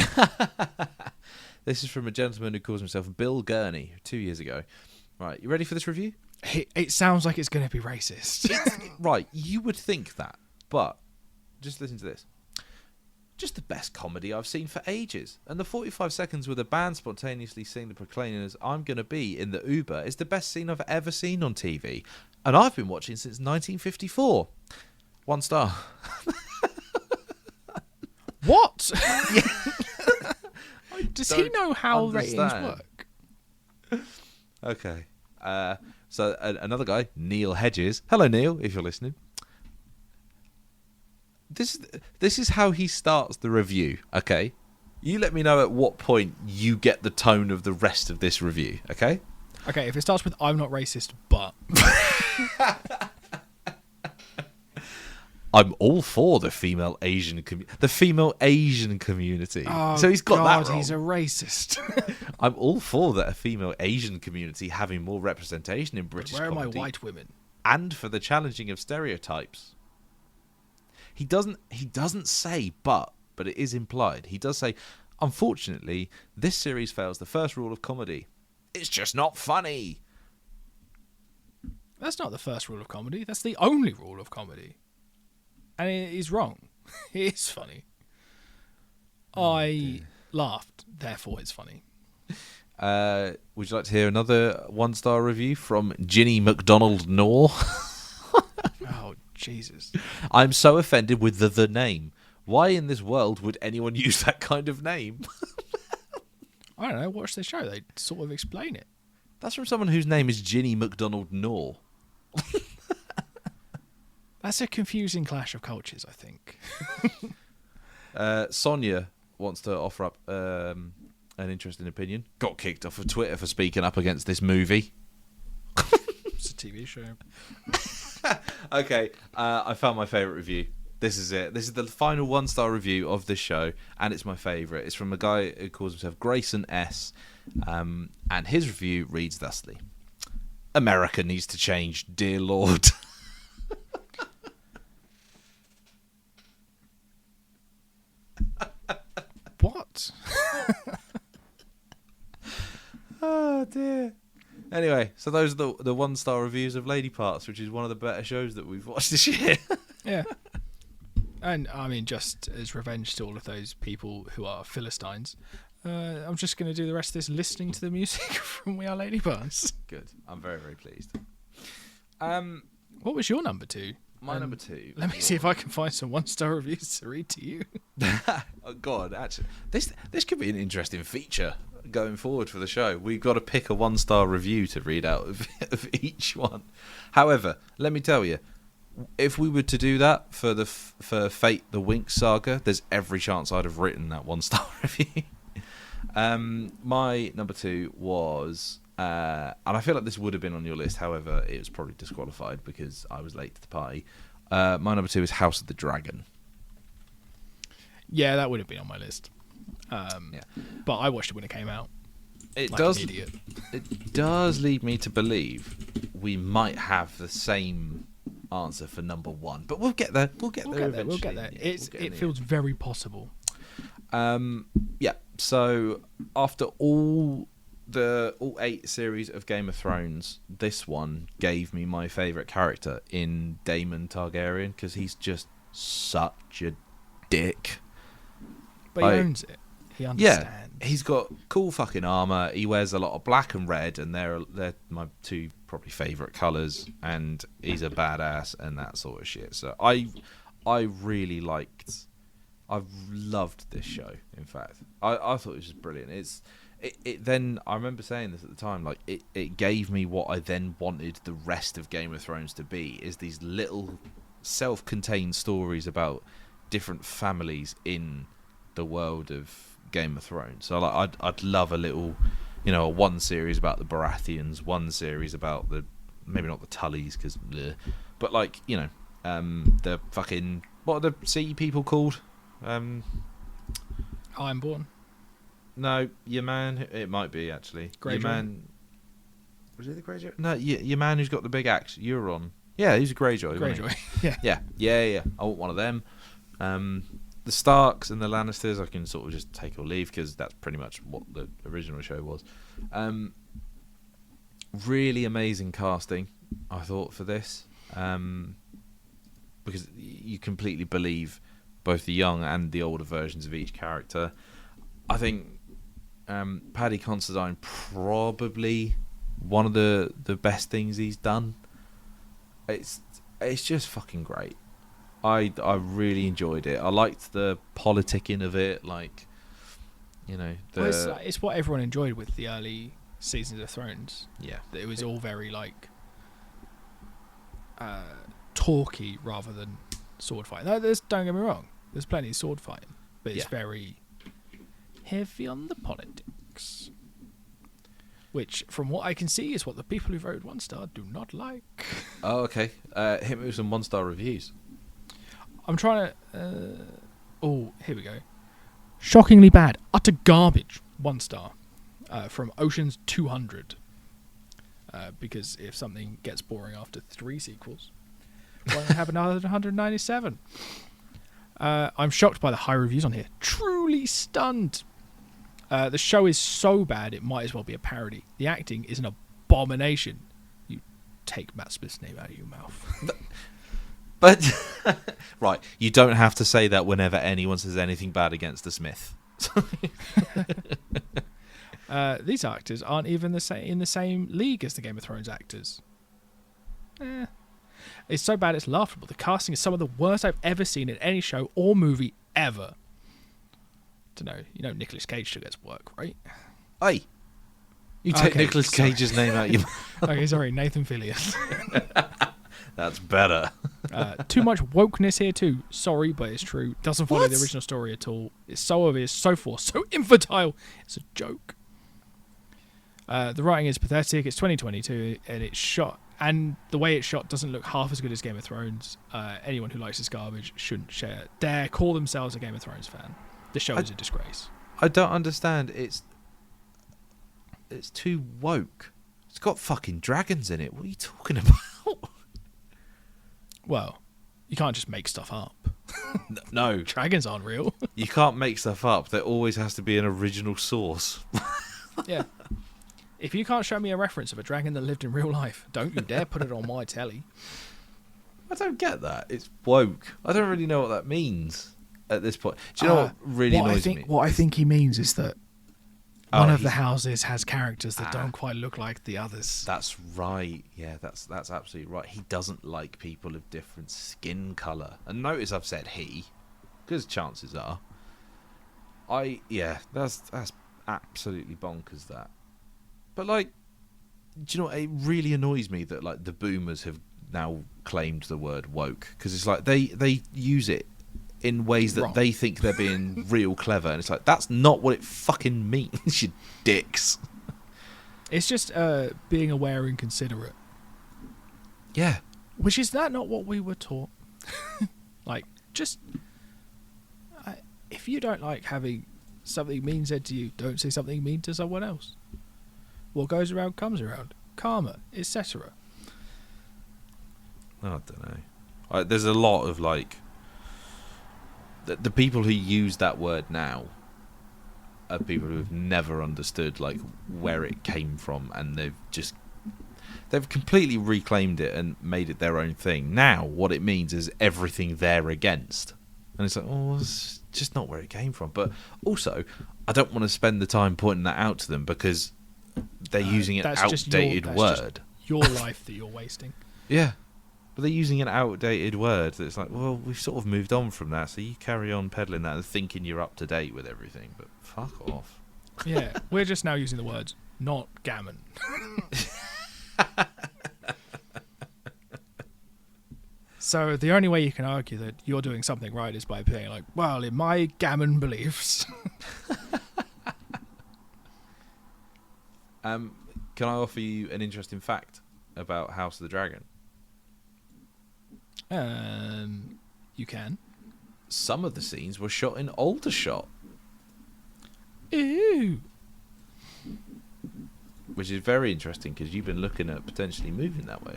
This is from a gentleman who calls himself Bill Gurney 2 years ago. Right, you ready for this review? It sounds like it's going to be racist. Right, you would think that, but just listen to this. Just the best comedy I've seen for ages. And the 45 seconds with a band spontaneously sing the Proclaimers I'm Gonna Be in the Uber is the best scene I've ever seen on TV. And I've been watching since 1954. 1 star. What? Does he know how ratings understand. work? Okay. So another guy, Neil Hedges. Hello, Neil, if you're listening. This is how he starts the review, okay? You let me know at what point you get the tone of the rest of this review, okay? Okay, if it starts with I'm not racist, but... I'm all for the female Asian community. Oh, so he's got God, that wrong. he's a racist. I'm all for the female Asian community having more representation in British Where are my comedy white women? and for the challenging of stereotypes. He doesn't say but it is implied. He does say, unfortunately, this series fails the first rule of comedy. It's just not funny. That's not the first rule of comedy. That's the only rule of comedy. And he's wrong. It is funny. I laughed, therefore it's funny. Would you like to hear another 1-star review from Ginny McDonald Knorr? Oh, Jesus. I'm so offended with the name. Why in this world would anyone use that kind of name? I don't know, watch the show. They sort of explain it. That's from someone whose name is Ginny McDonald Knorr. That's a confusing clash of cultures, I think. Sonia wants to offer up an interesting opinion. Got kicked off of Twitter for speaking up against this movie. It's a TV show. Okay, I found my favourite review. This is it. This is the final 1-star review of this show, and it's my favourite. It's from a guy who calls himself Grayson S. And his review reads thusly: America needs to change, dear Lord. What? Oh dear. Anyway, so those are the 1-star reviews of Lady Parts, which is one of the better shows that we've watched this year. Yeah. And, I mean, just as revenge to all of those people who are Philistines, I'm just going to do the rest of this listening to the music from We Are Lady Parts. Good. I'm very, very pleased. What was your number 2? My number 2. Let me see if I can find some 1-star reviews to read to you. Oh God, actually, this could be an interesting feature going forward for the show. We've got to pick a 1-star review to read out of each one. However, let me tell you, if we were to do that for Fate the Winx saga, there's every chance I'd have written that 1-star review. My number 2 was, and I feel like this would have been on your list. However, it was probably disqualified because I was late to the party. My number 2 is House of the Dragon. Yeah, that would have been on my list. Yeah. But I watched it when it came out. It Like does. an idiot. It does lead me to believe we might have the same answer for number 1, but we'll get there. We'll get there eventually. We'll get there. Yeah, It feels very possible. Yeah. So after all 8 series of Game of Thrones, this one gave me my favourite character in Daemon Targaryen because he's just such a dick. But he owns it. He understands. Yeah, he's got cool fucking armor. He wears a lot of black and red, and they're my 2 probably favorite colors. And he's a badass and that sort of shit. So I really liked. I've loved this show. In fact, I thought it was just brilliant. It then I remember saying this at the time. Like it gave me what I then wanted the rest of Game of Thrones to be. Is these little self-contained stories about different families in the world of Game of Thrones. So like, I'd love a little, one series about the Baratheons, one series about maybe not the Tullys, but like the fucking, what are the sea people called? Ironborn. No, your man. It might be actually Greyjoy? Your man. Was it the Greyjoy? No, your man who's got the big axe. Euron. Yeah, he's a Greyjoy. wasn't he? Yeah. Yeah. I want one of them. The Starks and the Lannisters, I can sort of just take or leave because that's pretty much what the original show was. Really amazing casting, I thought, for this, because you completely believe both the young and the older versions of each character. I think Paddy Considine probably one of the best things he's done. It's just fucking great. I really enjoyed it. I liked the politicking of it, It's what everyone enjoyed with the early seasons of Thrones. Yeah, It was all very talky rather than sword fighting. No, don't get me wrong. There's plenty of sword fighting, but it's very heavy on the politics. Which, from what I can see, is what the people who voted 1-star do not like. Oh, okay. Hit me with some 1-star reviews. I'm trying to... here we go. Shockingly bad. Utter garbage. 1-star. From Oceans 200. Because if something gets boring after 3 sequels, why not have another 197? I'm shocked by the high reviews on here. Truly stunned. The show is so bad it might as well be a parody. The acting is an abomination. You take Matt Smith's name out of your mouth. But right, you don't have to say that whenever anyone says anything bad against the Smith. These actors aren't even in the same league as the Game of Thrones actors. It's so bad it's laughable. The casting is some of the worst I've ever seen in any show or movie ever. Dunno, Nicolas Cage still gets work, right? Hey, you take Okay, Nicolas sorry. Cage's name out your Okay, sorry, Nathan Fillion. That's better. Too much wokeness here too. Sorry, but it's true. Doesn't follow What? the original story at all. It's so obvious, so forced, so infantile. It's a joke. The writing is pathetic. It's 2022, and it's shot. And the way it's shot doesn't look half as good as Game of Thrones. Anyone who likes this garbage shouldn't dare call themselves a Game of Thrones fan. The show is a disgrace. I don't understand. It's too woke. It's got fucking dragons in it. What are you talking about? Well, you can't just make stuff up. No, Dragons aren't real. you can't make stuff up. There always has to be an original source. Yeah. If you can't show me a reference of a dragon that lived in real life, don't you dare put it on my telly. I don't get that. It's woke. I don't really know what that means at this point. Do you know what really annoys me? What I think he means is that Oh, one of the he's- houses has characters that don't quite look like the others. That's right. Yeah, that's absolutely right. He doesn't like people of different skin colour. And notice I've said he, because chances are. That's absolutely bonkers, that. But like, do you know what? It really annoys me that like the boomers have now claimed the word woke, because it's like they use it in ways that Wrong. they think they're being real clever, and it's like that's not what it fucking means, you dicks. It's just being aware and considerate. Yeah. Which is that not what we were taught? Like, just if you don't like having something mean said to you, don't say something mean to someone else. What goes around comes around. Karma, etc. I don't know. There's a lot of like the people who use that word now are people who've never understood like where it came from, and they've completely reclaimed it and made it their own thing. Now what it means is everything they're against, and it's like, oh, it's just not where it came from. But also, I don't want to spend the time pointing that out to them because they're using an outdated word. Your life that you're wasting. Yeah. But they're using an outdated word that's like, well, we've sort of moved on from that, so you carry on peddling that and thinking you're up to date with everything, but fuck off. Yeah, we're just now using the words, not gammon. So the only way you can argue that you're doing something right is by being like, well, in my gammon beliefs. Can I offer you an interesting fact about House of the Dragon? You can. Some of the scenes were shot in Aldershot, Ooh. which is very interesting because you've been looking at potentially moving that way.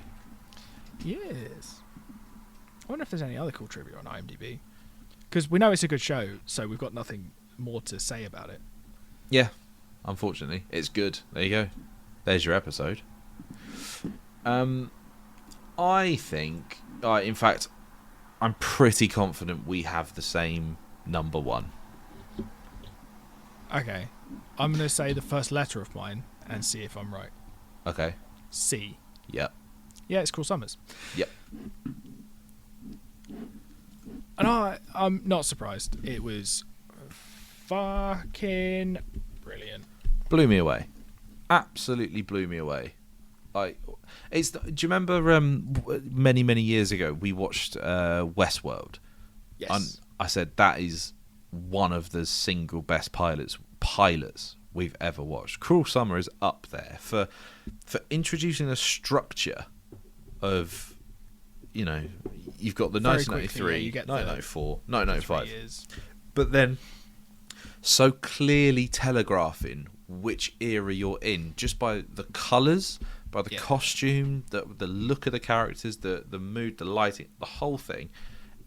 Yes. I wonder if there's any other cool trivia on IMDb. Because we know it's a good show, so we've got nothing more to say about it. Yeah, unfortunately. It's good. There you go. There's your episode. I think... in fact, I'm pretty confident we have the same number one. Okay. I'm going to say the first letter of mine and see if I'm right. Okay. C. Yep. Yeah, it's Cruel Summers. Yep. And I'm not surprised. It was fucking brilliant. Blew me away. Absolutely blew me away. Do you remember many years ago we watched Westworld? Yes. And I said that is one of the single best pilots we've ever watched. Cruel Summer is up there for introducing a structure of, you've got the Very 1993, quickly, yeah, you get the 1994, 3 1995, years. but then so clearly telegraphing which era you're in just by the colours, by the costume, the look of the characters, the mood, the lighting, the whole thing.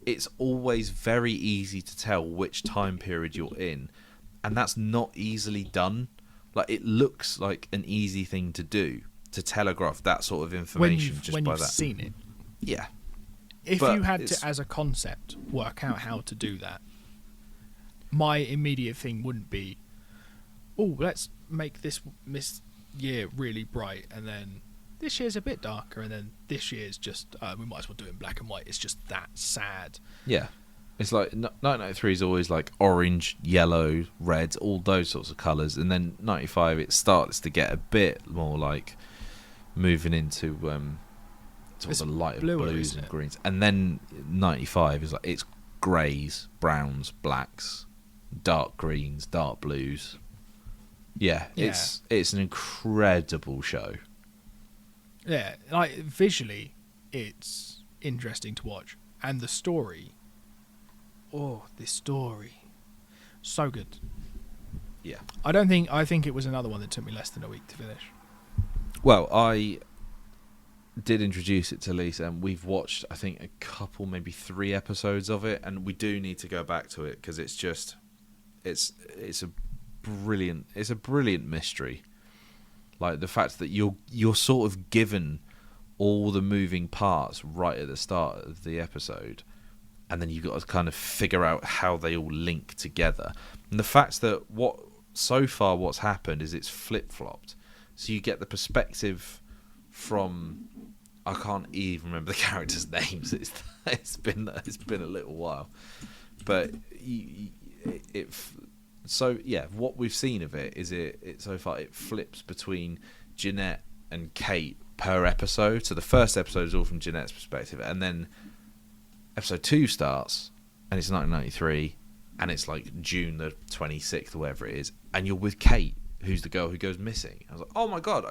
It's always very easy to tell which time period you're in, and that's not easily done. Like, it looks like an easy thing to do, to telegraph that sort of information when by you've that. seen it. Yeah. If But you had it's- to, as a concept, work out how to do that, my immediate thing wouldn't be, oh, let's make this year really bright, and then this year's a bit darker, and then this year's just we might as well do it in black and white. It's just that sad. Yeah. It's like 1993 is always like orange, yellow, red, all those sorts of colours, and then 95 it starts to get a bit more like moving into sort of the lighter blues and greens, and then 95 is like it's greys, browns, blacks, dark greens, dark blues. Yeah. It's an incredible show. Yeah, like visually, it's interesting to watch, and the story. Oh, this story, so good. Yeah. I think it was another one that took me less than a week to finish. Well, I did introduce it to Lisa, and we've watched, I think, a couple, maybe 3 episodes of it, and we do need to go back to it because it's just, it's a brilliant mystery. Like the fact that you're sort of given all the moving parts right at the start of the episode, and then you've got to kind of figure out how they all link together. And the fact that what's happened is it's flip-flopped. So you get the perspective from, I can't even remember the characters' names. It's been a little while, but what we've seen of it is it so far it flips between Jeanette and Kate per episode. So the first episode is all from Jeanette's perspective, and then episode 2 starts, and it's 1993, and it's like June the 26th or whatever it is, and you're with Kate, who's the girl who goes missing. I was like, oh my god!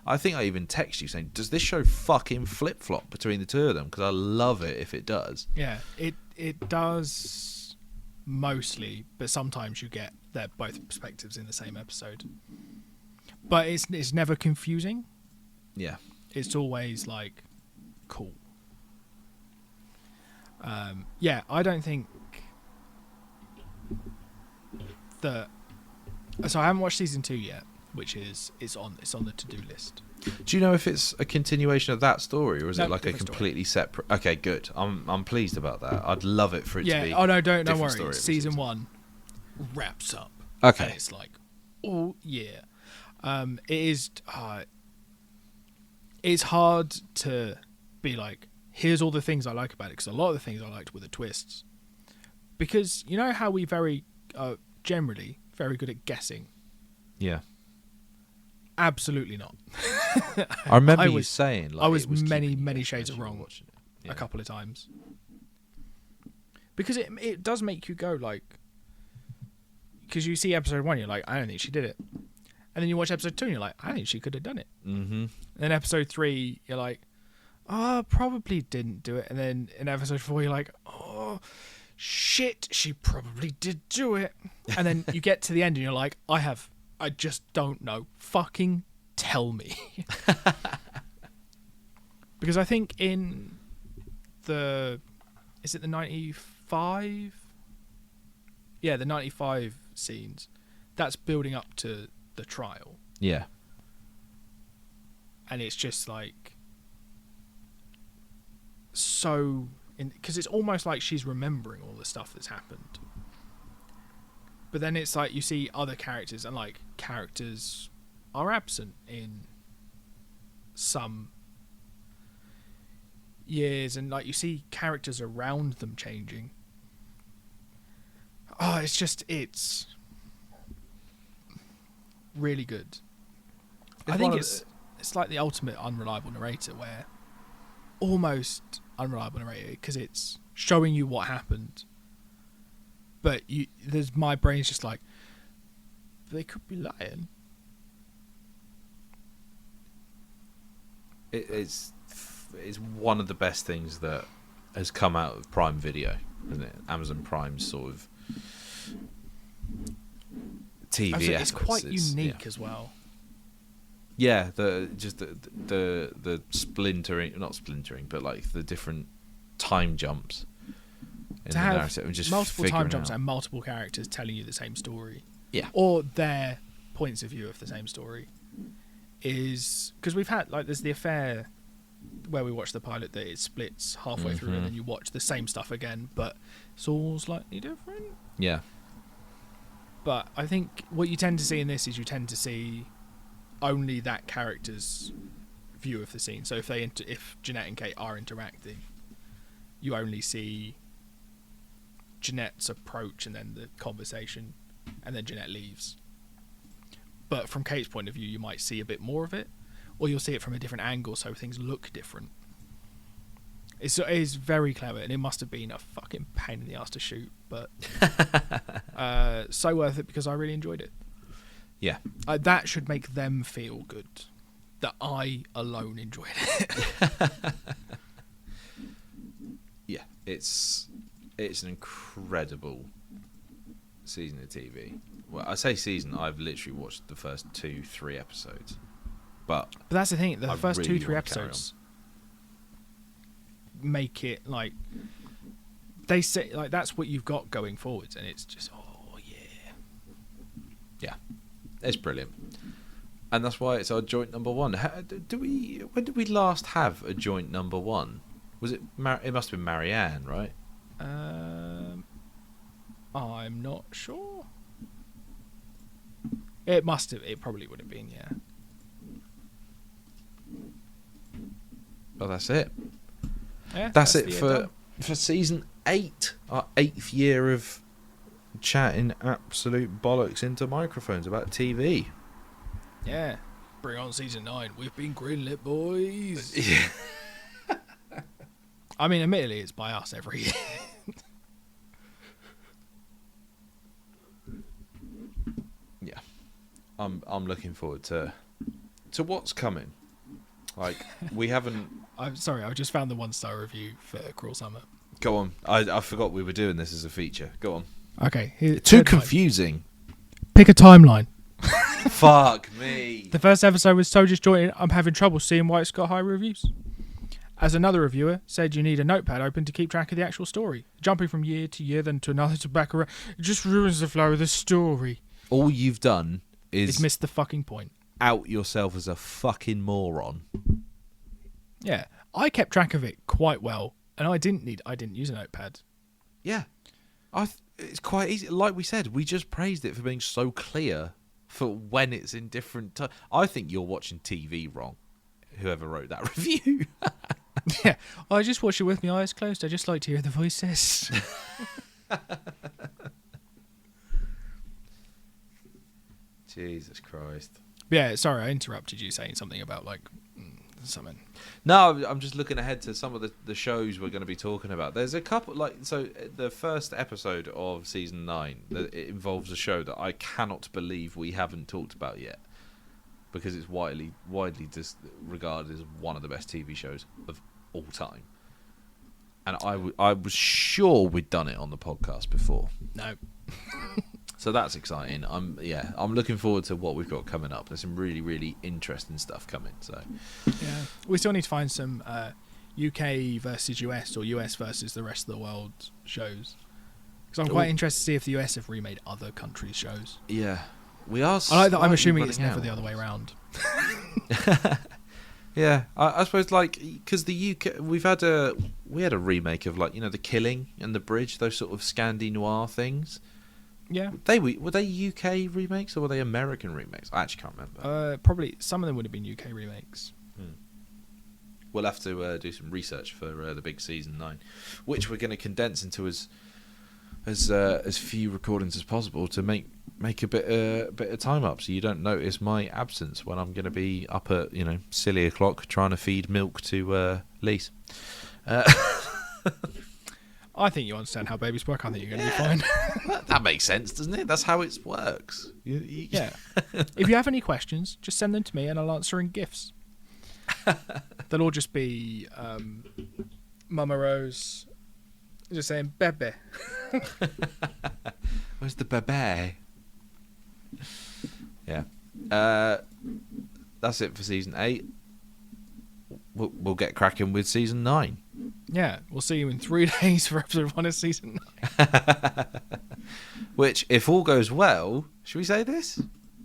I think I even text you saying, does this show fucking flip flop between the two of them? Because I love it if it does. Yeah, it does mostly, but sometimes you get their both perspectives in the same episode. But it's never confusing. Yeah, it's always like cool. Yeah, I don't think that. So I haven't watched season 2 yet, which is it's on the to-do list. Do you know if it's a continuation of that story, or is it like a completely separate? Okay, good. I'm pleased about that. I'd love it for it to be. Oh no, don't worry. Season 1 wraps up. Okay, and it's like, oh yeah. It is. It's hard to be like, here's all the things I like about it, because a lot of the things I liked were the twists. Because you know how we generally very good at guessing. Yeah. Absolutely not. I remember you saying like, I was many shades of wrong a couple of times. Because it does make you go like, because you see episode 1, you're like, I don't think she did it. And then you watch episode 2 and you're like, I think she could have done it. Mm-hmm. And then episode 3, you're like, oh, probably didn't do it. And then in episode 4, you're like, oh, shit, she probably did do it. And then you get to the end and you're like, I just don't know. Fucking tell me. Because I think in is it the 95? Yeah, the 95 scenes. That's building up to the trial. Yeah. And it's just like, so, because it's almost like she's remembering all the stuff that's happened. But then it's like you see other characters, and like characters are absent in some years, and like you see characters around them changing. Oh, it's really good. I think it's like the ultimate unreliable narrator, where almost unreliable narrator, because it's showing you what happened, but my brain's just like, they could be lying. It's one of the best things that has come out of Prime Video, isn't it? Amazon Prime's sort of TV. It's quite unique as well. Yeah, the splintering, not splintering, but like the different time jumps in to the have narrative, and just multiple time jumps out. and multiple characters telling you the same story. Yeah. Or their points of view of the same story. Is because we've had, like, there's The Affair where we watch the pilot that it splits halfway through and then you watch the same stuff again, but it's all slightly different. Yeah. But I think what you tend to see in this is you tend to see only that character's view of the scene. So if Jeanette and Kate are interacting, you only see Jeanette's approach and then the conversation, and then Jeanette leaves. But from Kate's point of view, you might see a bit more of it, or you'll see it from a different angle, so things look different. It is very clever, and it must have been a fucking pain in the ass to shoot, but so worth it because I really enjoyed it. Yeah. That should make them feel good, that I alone enjoyed it. Yeah, it's an incredible season of TV. Well, I say season, I've literally watched the first 2-3 episodes. But that's the thing, the first really 2-3 episodes make it like they say, like that's what you've got going forwards, and it's just yeah, it's brilliant, and that's why it's our joint number one. When did we last have a joint number one? Was it? It must have been Marianne, right? I'm not sure. It must have. It probably would have been, yeah. But that's it. Yeah, That's it for season 8, our 8th year of chatting absolute bollocks into microphones about TV. Yeah, bring on season 9. We've been greenlit, boys. Yeah. I mean, admittedly, it's by us every year. Yeah, I'm looking forward to what's coming. Like, we haven't. I'm sorry, I just found the 1-star review for Cruel Summer. Go on. I forgot we were doing this as a feature. Go on. Okay. Too confusing. Pick a timeline. Fuck me. The first episode was so disjointed, I'm having trouble seeing why it's got high reviews. As another reviewer said, you need a notepad open to keep track of the actual story. Jumping from year to year, then to another to back around, it just ruins the flow of the story. All you've done is It's missed the fucking point. out yourself as a fucking moron. Yeah, I kept track of it quite well, and I didn't use a notepad. Yeah. It's quite easy. Like we said, we just praised it for being so clear for when it's in different time. I think you're watching TV wrong, whoever wrote that review. Yeah, I just watched it with my eyes closed. I just like to hear the voices. Jesus Christ. Yeah, sorry, I interrupted you saying something about something. No, I'm just looking ahead to some of the shows we're going to be talking about. There's a couple, so the first episode of season 9, it involves a show that I cannot believe we haven't talked about yet, because it's widely regarded as one of the best TV shows of all time. And I was sure we'd done it on the podcast before. No. So that's exciting. I'm looking forward to what we've got coming up. There's some really, really interesting stuff coming. So yeah, we still need to find some UK versus US or US versus the rest of the world shows, because I'm quite interested to see if the US have remade other countries' shows. Yeah, we are. I like that. I'm assuming it's never the other way around. Yeah, I suppose because the UK we had a remake of The Killing and The Bridge, those sort of Scandi noir things. Yeah. Were they UK remakes or were they American remakes? I actually can't remember. Probably some of them would have been UK remakes. We'll have to do some research for the big season 9, which we're going to condense into as few recordings as possible to make a bit of time up, so you don't notice my absence when I'm going to be up at silly o'clock trying to feed milk to Lise. I think you understand how babies work. I think you're going to be fine. That makes sense, doesn't it? That's how it works. Yeah. If you have any questions, just send them to me and I'll answer in GIFs. They'll all just be Mama Rose just saying bebe. Where's the bebe? Yeah. That's it for season 8. We'll get cracking with season 9. Yeah, we'll see you in 3 days for episode 1 of season 9. Which, if all goes well, should we say this?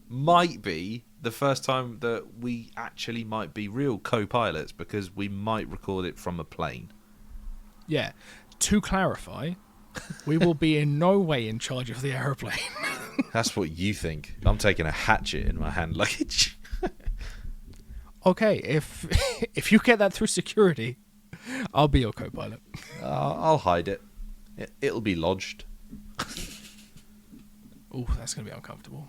Might be the first time that we actually might be real co-pilots, because we might record it from a plane. Yeah. To clarify, we will be in no way in charge of the aeroplane. That's what you think. I'm taking a hatchet in my hand luggage. Okay, if you get that through security, I'll be your co-pilot. I'll hide it. It'll be lodged. Oh, that's gonna be uncomfortable.